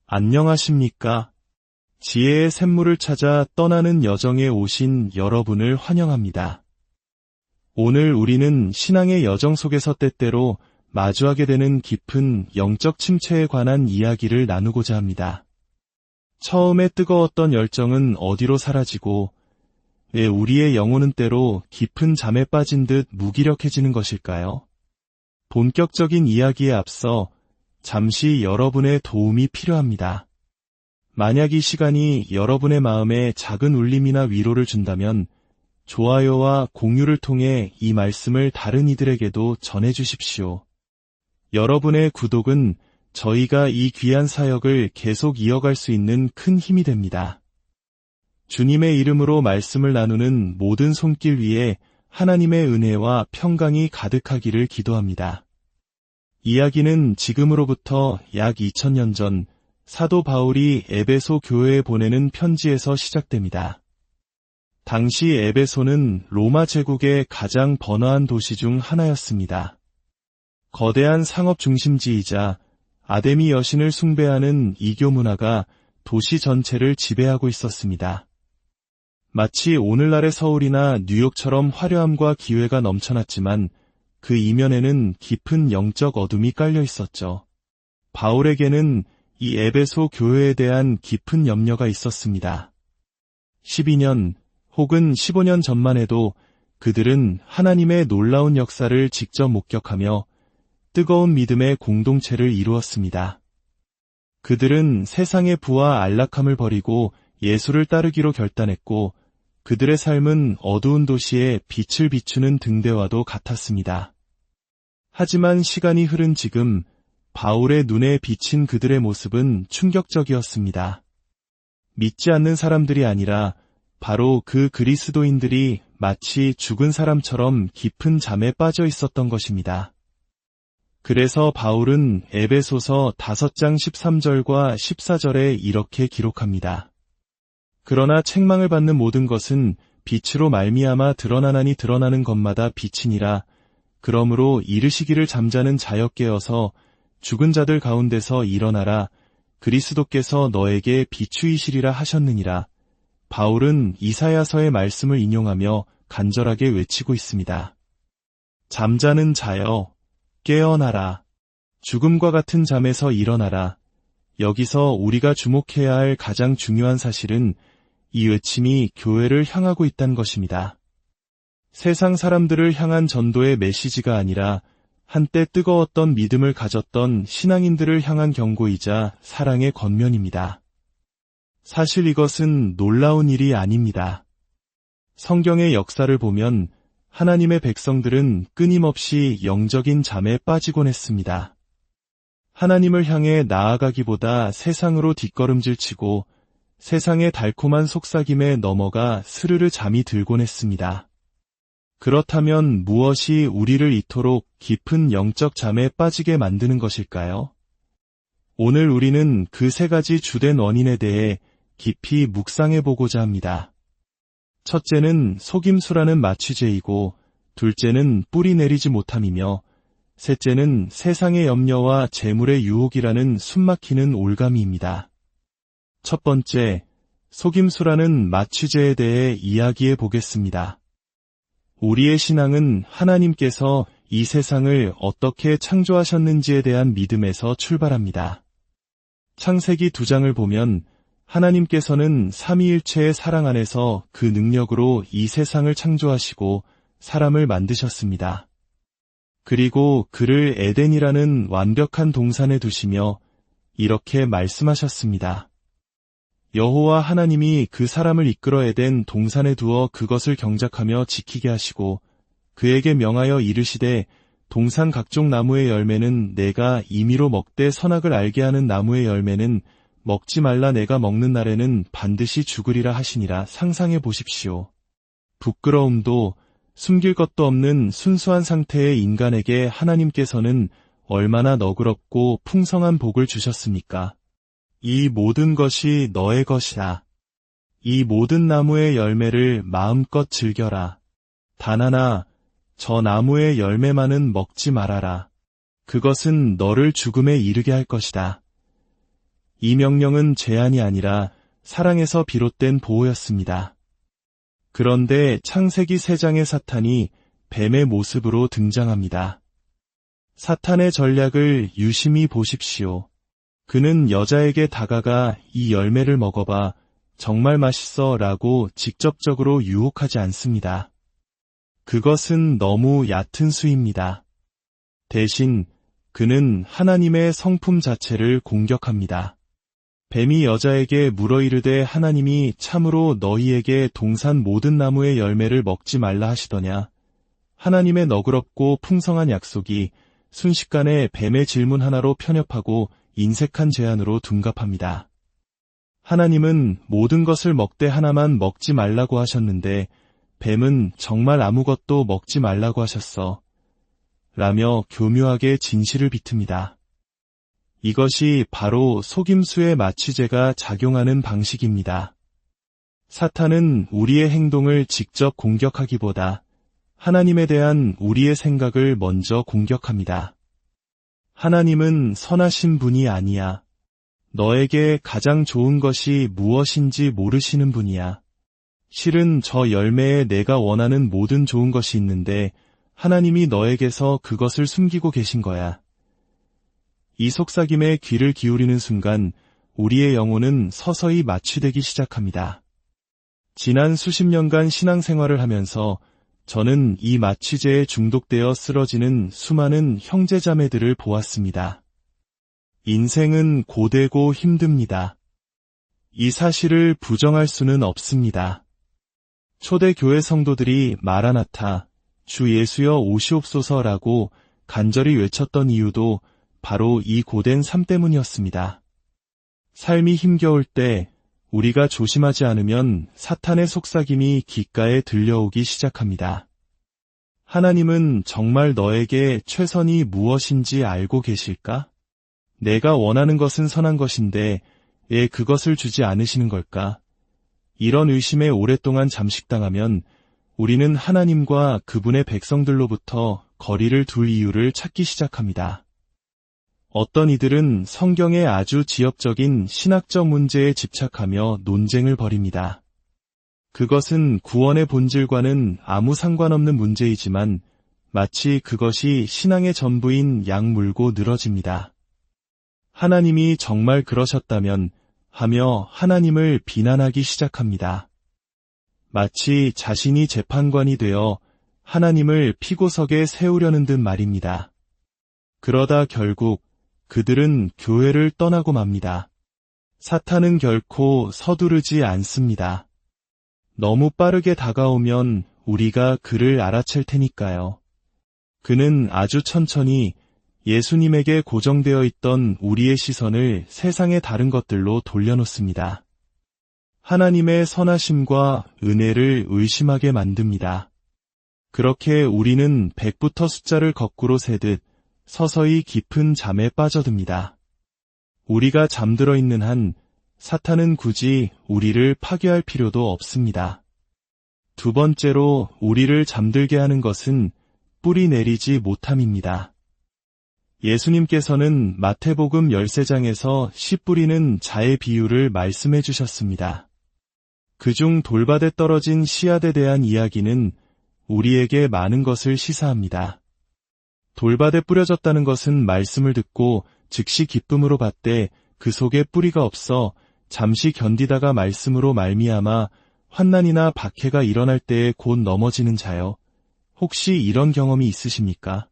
안녕하십니까? 지혜의 샘물을 찾아 떠나는 여정에 오신 여러분을 환영합니다. 오늘 우리는 신앙의 여정 속에서 때때로 마주하게 되는 깊은 영적 침체에 관한 이야기를 나누고자 합니다. 처음에 뜨거웠던 열정은 어디로 사라지고 왜 우리의 영혼은 때로 깊은 잠에 빠진 듯 무기력해지는 것일까요? 본격적인 이야기에 앞서 잠시 여러분의 도움이 필요합니다. 만약 이 시간이 여러분의 마음에 작은 울림이나 위로를 준다면 좋아요와 공유를 통해 이 말씀을 다른 이들에게도 전해주십시오. 여러분의 구독은 저희가 이 귀한 사역을 계속 이어갈 수 있는 큰 힘이 됩니다. 주님의 이름으로 말씀을 나누는 모든 손길 위에 하나님의 은혜와 평강이 가득하기를 기도합니다. 이야기는 지금으로부터 약 2000년 전 사도 바울이 에베소 교회에 보내는 편지에서 시작됩니다. 당시 에베소는 로마 제국의 가장 번화한 도시 중 하나였습니다. 거대한 상업 중심지이자 아데미 여신을 숭배하는 이교 문화가 도시 전체를 지배하고 있었습니다. 마치 오늘날의 서울이나 뉴욕처럼 화려함과 기회가 넘쳐났지만 그 이면에는 깊은 영적 어둠이 깔려 있었죠. 바울에게는 이 에베소 교회에 대한 깊은 염려가 있었습니다. 12년 혹은 15년 전만 해도 그들은 하나님의 놀라운 역사를 직접 목격하며 뜨거운 믿음의 공동체를 이루었습니다. 그들은 세상의 부와 안락함을 버리고 예수를 따르기로 결단했고 그들의 삶은 어두운 도시에 빛을 비추는 등대와도 같았습니다. 하지만 시간이 흐른 지금 바울의 눈에 비친 그들의 모습은 충격적이었습니다. 믿지 않는 사람들이 아니라 바로 그 그리스도인들이 마치 죽은 사람처럼 깊은 잠에 빠져 있었던 것입니다. 그래서 바울은 에베소서 5장 13절과 14절에 이렇게 기록합니다. 그러나 책망을 받는 모든 것은 빛으로 말미암아 드러나나니 드러나는 것마다 빛이니라. 그러므로 이르시기를 잠자는 자여 깨어서 죽은 자들 가운데서 일어나라. 그리스도께서 너에게 비추이시리라 하셨느니라. 바울은 이사야서의 말씀을 인용하며 간절하게 외치고 있습니다. 잠자는 자여, 깨어나라. 죽음과 같은 잠에서 일어나라. 여기서 우리가 주목해야 할 가장 중요한 사실은 이 외침이 교회를 향하고 있다는 것입니다. 세상 사람들을 향한 전도의 메시지가 아니라 한때 뜨거웠던 믿음을 가졌던 신앙인들을 향한 경고이자 사랑의 권면입니다. 사실 이것은 놀라운 일이 아닙니다. 성경의 역사를 보면 하나님의 백성들은 끊임없이 영적인 잠에 빠지곤 했습니다. 하나님을 향해 나아가기보다 세상으로 뒷걸음질치고 세상의 달콤한 속삭임에 넘어가 스르르 잠이 들곤 했습니다. 그렇다면 무엇이 우리를 이토록 깊은 영적 잠에 빠지게 만드는 것일까요? 오늘 우리는 그 3가지 주된 원인에 대해 깊이 묵상해보고자 합니다. 첫째는 속임수라는 마취제이고, 둘째는 뿌리 내리지 못함이며, 셋째는 세상의 염려와 재물의 유혹이라는 숨막히는 올가미입니다. 첫 번째, 속임수라는 마취제에 대해 이야기해 보겠습니다. 우리의 신앙은 하나님께서 이 세상을 어떻게 창조하셨는지에 대한 믿음에서 출발합니다. 창세기 2장을 보면 하나님께서는 삼위일체의 사랑 안에서 그 능력으로 이 세상을 창조하시고 사람을 만드셨습니다. 그리고 그를 에덴이라는 완벽한 동산에 두시며 이렇게 말씀하셨습니다. 여호와 하나님이 그 사람을 이끌어 에덴 동산에 두어 그것을 경작하며 지키게 하시고 그에게 명하여 이르시되 동산 각종 나무의 열매는 내가 임의로 먹되 선악을 알게 하는 나무의 열매는 먹지 말라 내가 먹는 날에는 반드시 죽으리라 하시니라. 상상해 보십시오. 부끄러움도 숨길 것도 없는 순수한 상태의 인간에게 하나님께서는 얼마나 너그럽고 풍성한 복을 주셨습니까? 이 모든 것이 너의 것이다. 이 모든 나무의 열매를 마음껏 즐겨라. 단 하나, 저 나무의 열매만은 먹지 말아라. 그것은 너를 죽음에 이르게 할 것이다. 이 명령은 제한이 아니라 사랑에서 비롯된 보호였습니다. 그런데 창세기 3장의 사탄이 뱀의 모습으로 등장합니다. 사탄의 전략을 유심히 보십시오. 그는 여자에게 다가가 이 열매를 먹어봐 정말 맛있어 라고 직접적으로 유혹하지 않습니다. 그것은 너무 얕은 수입니다. 대신 그는 하나님의 성품 자체를 공격합니다. 뱀이 여자에게 물어 이르되 하나님이 참으로 너희에게 동산 모든 나무의 열매를 먹지 말라 하시더냐. 하나님의 너그럽고 풍성한 약속이 순식간에 뱀의 질문 하나로 편협하고 인색한 제안으로 둔갑합니다. 하나님은 모든 것을 먹되 하나만 먹지 말라고 하셨는데 뱀은 정말 아무것도 먹지 말라고 하셨어. 라며 교묘하게 진실을 비틉니다. 이것이 바로 속임수의 마취제가 작용하는 방식입니다. 사탄은 우리의 행동을 직접 공격하기보다 하나님에 대한 우리의 생각을 먼저 공격합니다. 하나님은 선하신 분이 아니야. 너에게 가장 좋은 것이 무엇인지 모르시는 분이야. 실은 저 열매에 내가 원하는 모든 좋은 것이 있는데 하나님이 너에게서 그것을 숨기고 계신 거야. 이 속삭임에 귀를 기울이는 순간 우리의 영혼은 서서히 마취되기 시작합니다. 지난 수십 년간 신앙생활을 하면서 저는 이 마취제에 중독되어 쓰러지는 수많은 형제자매들을 보았습니다. 인생은 고되고 힘듭니다. 이 사실을 부정할 수는 없습니다. 초대교회 성도들이 마라나타, 주 예수여 오시옵소서라고 간절히 외쳤던 이유도 바로 이 고된 삶 때문이었습니다. 삶이 힘겨울 때 우리가 조심하지 않으면 사탄의 속삭임이 귓가에 들려오기 시작합니다. 하나님은 정말 너에게 최선이 무엇인지 알고 계실까? 내가 원하는 것은 선한 것인데 왜 그것을 주지 않으시는 걸까? 이런 의심에 오랫동안 잠식당하면 우리는 하나님과 그분의 백성들로부터 거리를 둘 이유를 찾기 시작합니다. 어떤 이들은 성경의 아주 지엽적인 신학적 문제에 집착하며 논쟁을 벌입니다. 그것은 구원의 본질과는 아무 상관없는 문제이지만 마치 그것이 신앙의 전부인 약 물고 늘어집니다. 하나님이 정말 그러셨다면 하며 하나님을 비난하기 시작합니다. 마치 자신이 재판관이 되어 하나님을 피고석에 세우려는 듯 말입니다. 그러다 결국 그들은 교회를 떠나고 맙니다. 사탄은 결코 서두르지 않습니다. 너무 빠르게 다가오면 우리가 그를 알아챌 테니까요. 그는 아주 천천히 예수님에게 고정되어 있던 우리의 시선을 세상의 다른 것들로 돌려놓습니다. 하나님의 선하심과 은혜를 의심하게 만듭니다. 그렇게 우리는 100부터 숫자를 거꾸로 세듯 서서히 깊은 잠에 빠져듭니다. 우리가 잠들어 있는 한 사탄은 굳이 우리를 파괴할 필요도 없습니다. 두 번째로 우리를 잠들게 하는 것은 뿌리 내리지 못함입니다. 예수님께서는 마태복음 13장에서 씨 뿌리는 자의 비유를 말씀해 주셨습니다. 그중 돌밭에 떨어진 씨앗에 대한 이야기는 우리에게 많은 것을 시사합니다. 돌밭에 뿌려졌다는 것은 말씀을 듣고 즉시 기쁨으로 받되 그 속에 뿌리가 없어 잠시 견디다가 말씀으로 말미암아 환난이나 박해가 일어날 때에 곧 넘어지는 자요. 혹시 이런 경험이 있으십니까?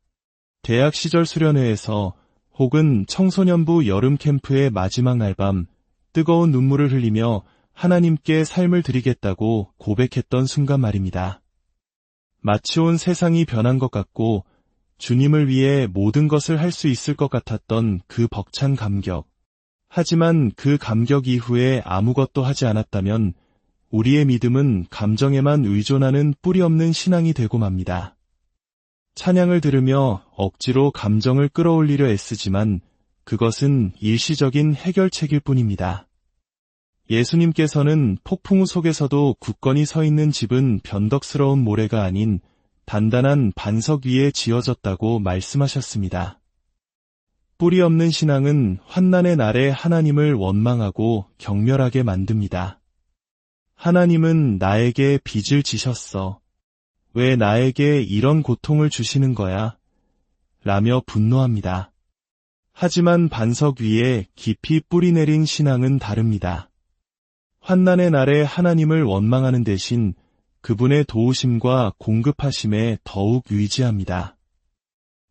대학 시절 수련회에서 혹은 청소년부 여름 캠프의 마지막 날밤 뜨거운 눈물을 흘리며 하나님께 삶을 드리겠다고 고백했던 순간 말입니다. 마치 온 세상이 변한 것 같고 주님을 위해 모든 것을 할 수 있을 것 같았던 그 벅찬 감격. 하지만 그 감격 이후에 아무것도 하지 않았다면 우리의 믿음은 감정에만 의존하는 뿌리 없는 신앙이 되고 맙니다. 찬양을 들으며 억지로 감정을 끌어올리려 애쓰지만 그것은 일시적인 해결책일 뿐입니다. 예수님께서는 폭풍우 속에서도 굳건히 서 있는 집은 변덕스러운 모래가 아닌 단단한 반석 위에 지어졌다고 말씀하셨습니다. 뿌리 없는 신앙은 환난의 날에 하나님을 원망하고 경멸하게 만듭니다. 하나님은 나에게 빚을 지셨어. 왜 나에게 이런 고통을 주시는 거야? 라며 분노합니다. 하지만 반석 위에 깊이 뿌리내린 신앙은 다릅니다. 환난의 날에 하나님을 원망하는 대신 그분의 도우심과 공급하심에 더욱 의지합니다.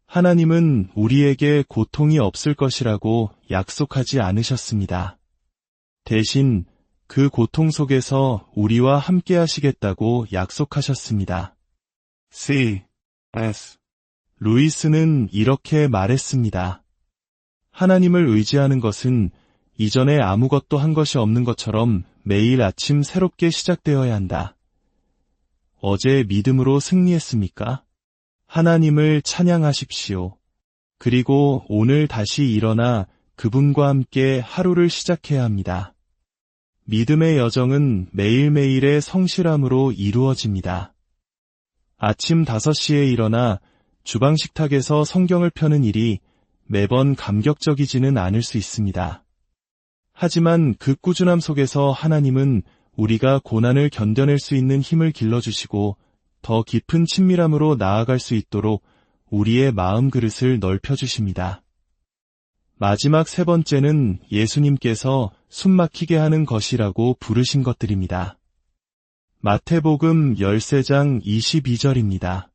하나님은 우리에게 고통이 없을 것이라고 약속하지 않으셨습니다. 대신 그 고통 속에서 우리와 함께 하시겠다고 약속하셨습니다. C.S. 루이스는 이렇게 말했습니다. 하나님을 의지하는 것은 이전에 아무것도 한 것이 없는 것처럼 매일 아침 새롭게 시작되어야 한다. 어제 믿음으로 승리했습니까? 하나님을 찬양하십시오. 그리고 오늘 다시 일어나 그분과 함께 하루를 시작해야 합니다. 믿음의 여정은 매일매일의 성실함으로 이루어집니다. 아침 5시에 일어나 주방 식탁에서 성경을 펴는 일이 매번 감격적이지는 않을 수 있습니다. 하지만 그 꾸준함 속에서 하나님은 우리가 고난을 견뎌낼 수 있는 힘을 길러주시고 더 깊은 친밀함으로 나아갈 수 있도록 우리의 마음 그릇을 넓혀주십니다. 마지막 3번째는 예수님께서 숨막히게 하는 것이라고 부르신 것들입니다. 마태복음 13장 22절입니다.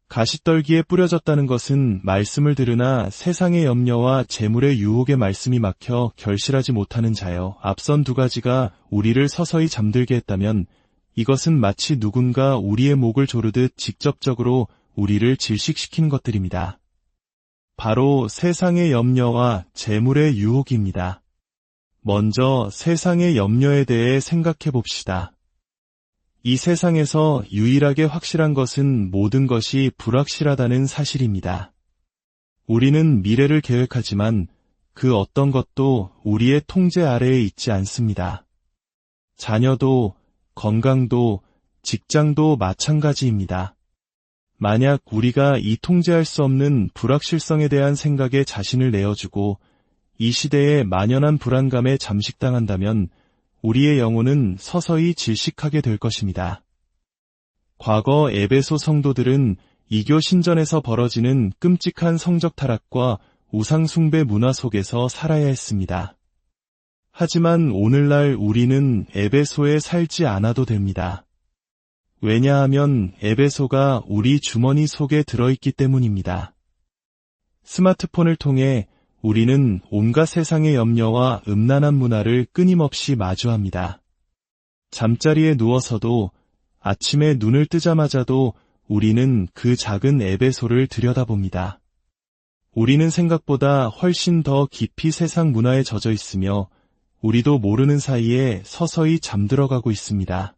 가시떨기에 뿌려졌다는 것은 말씀을 들으나 세상의 염려와 재물의 유혹의 말씀이 막혀 결실하지 못하는 자여. 앞선 2가지가 우리를 서서히 잠들게 했다면 이것은 마치 누군가 우리의 목을 조르듯 직접적으로 우리를 질식시키는 것들입니다. 바로 세상의 염려와 재물의 유혹입니다. 먼저 세상의 염려에 대해 생각해 봅시다. 이 세상에서 유일하게 확실한 것은 모든 것이 불확실하다는 사실입니다. 우리는 미래를 계획하지만 그 어떤 것도 우리의 통제 아래에 있지 않습니다. 자녀도, 건강도, 직장도 마찬가지입니다. 만약 우리가 이 통제할 수 없는 불확실성에 대한 생각에 자신을 내어주고 이 시대의 만연한 불안감에 잠식당한다면 우리의 영혼은 서서히 질식하게 될 것입니다. 과거 에베소 성도들은 이교 신전에서 벌어지는 끔찍한 성적 타락과 우상 숭배 문화 속에서 살아야 했습니다. 하지만 오늘날 우리는 에베소에 살지 않아도 됩니다. 왜냐하면 에베소가 우리 주머니 속에 들어있기 때문입니다. 스마트폰을 통해 우리는 온갖 세상의 염려와 음란한 문화를 끊임없이 마주합니다. 잠자리에 누워서도 아침에 눈을 뜨자마자도 우리는 그 작은 에베소를 들여다봅니다. 우리는 생각보다 훨씬 더 깊이 세상 문화에 젖어 있으며 우리도 모르는 사이에 서서히 잠들어가고 있습니다.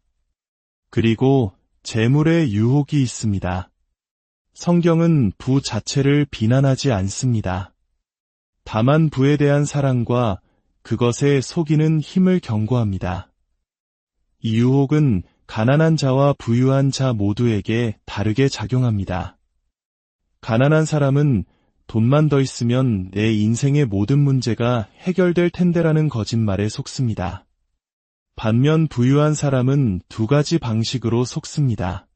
그리고 재물의 유혹이 있습니다. 성경은 부 자체를 비난하지 않습니다. 다만 부에 대한 사랑과 그것에 속이는 힘을 경고합니다. 이 유혹은 가난한 자와 부유한 자 모두에게 다르게 작용합니다. 가난한 사람은 돈만 더 있으면 내 인생의 모든 문제가 해결될 텐데라는 거짓말에 속습니다. 반면 부유한 사람은 2가지 방식으로 속습니다.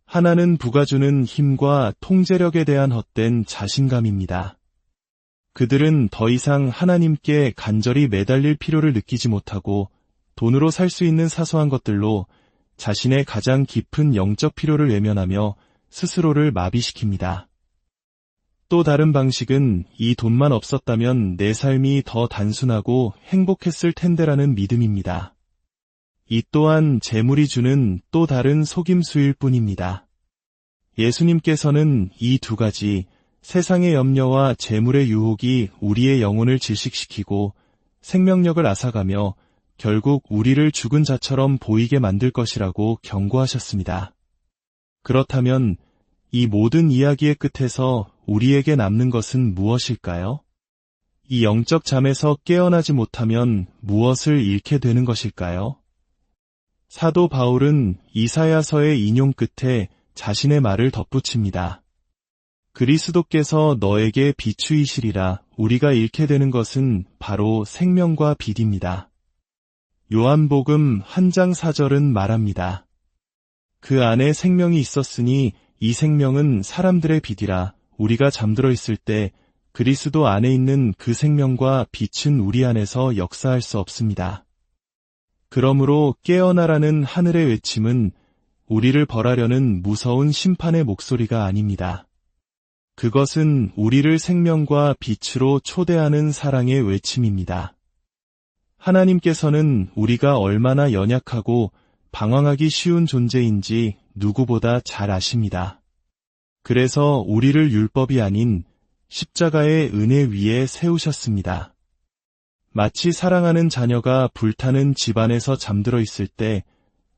하나는 부가 주는 힘과 통제력에 대한 헛된 자신감입니다. 그들은 더 이상 하나님께 간절히 매달릴 필요를 느끼지 못하고 돈으로 살 수 있는 사소한 것들로 자신의 가장 깊은 영적 필요를 외면하며 스스로를 마비시킵니다. 또 다른 방식은 이 돈만 없었다면 내 삶이 더 단순하고 행복했을 텐데라는 믿음입니다. 이 또한 재물이 주는 또 다른 속임수일 뿐입니다. 예수님께서는 이 2가지 세상의 염려와 재물의 유혹이 우리의 영혼을 질식시키고 생명력을 앗아가며 결국 우리를 죽은 자처럼 보이게 만들 것이라고 경고하셨습니다. 그렇다면 이 모든 이야기의 끝에서 우리에게 남는 것은 무엇일까요? 이 영적 잠에서 깨어나지 못하면 무엇을 잃게 되는 것일까요? 사도 바울은 이사야서의 인용 끝에 자신의 말을 덧붙입니다. 그리스도께서 너에게 비추이시리라. 우리가 잃게 되는 것은 바로 생명과 빛입니다. 요한복음 1장 4절은 말합니다. 그 안에 생명이 있었으니 이 생명은 사람들의 빛이라. 우리가 잠들어 있을 때 그리스도 안에 있는 그 생명과 빛은 우리 안에서 역사할 수 없습니다. 그러므로 깨어나라는 하늘의 외침은 우리를 벌하려는 무서운 심판의 목소리가 아닙니다. 그것은 우리를 생명과 빛으로 초대하는 사랑의 외침입니다. 하나님께서는 우리가 얼마나 연약하고 방황하기 쉬운 존재인지 누구보다 잘 아십니다. 그래서 우리를 율법이 아닌 십자가의 은혜 위에 세우셨습니다. 마치 사랑하는 자녀가 불타는 집안에서 잠들어 있을 때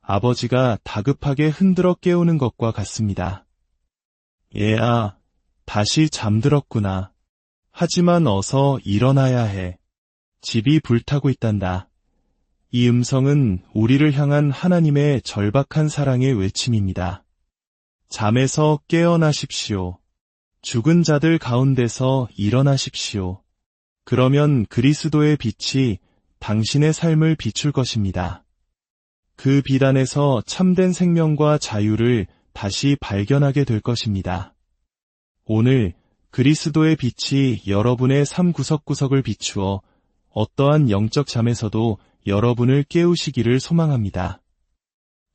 아버지가 다급하게 흔들어 깨우는 것과 같습니다. 얘야, 다시 잠들었구나. 하지만 어서 일어나야 해. 집이 불타고 있단다. 이 음성은 우리를 향한 하나님의 절박한 사랑의 외침입니다. 잠에서 깨어나십시오. 죽은 자들 가운데서 일어나십시오. 그러면 그리스도의 빛이 당신의 삶을 비출 것입니다. 그 빛 안에서 참된 생명과 자유를 다시 발견하게 될 것입니다. 오늘 그리스도의 빛이 여러분의 삶 구석구석을 비추어 어떠한 영적 잠에서도 여러분을 깨우시기를 소망합니다.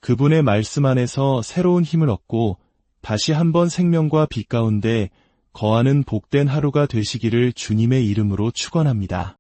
그분의 말씀 안에서 새로운 힘을 얻고 다시 한번 생명과 빛 가운데 거하는 복된 하루가 되시기를 주님의 이름으로 축원합니다.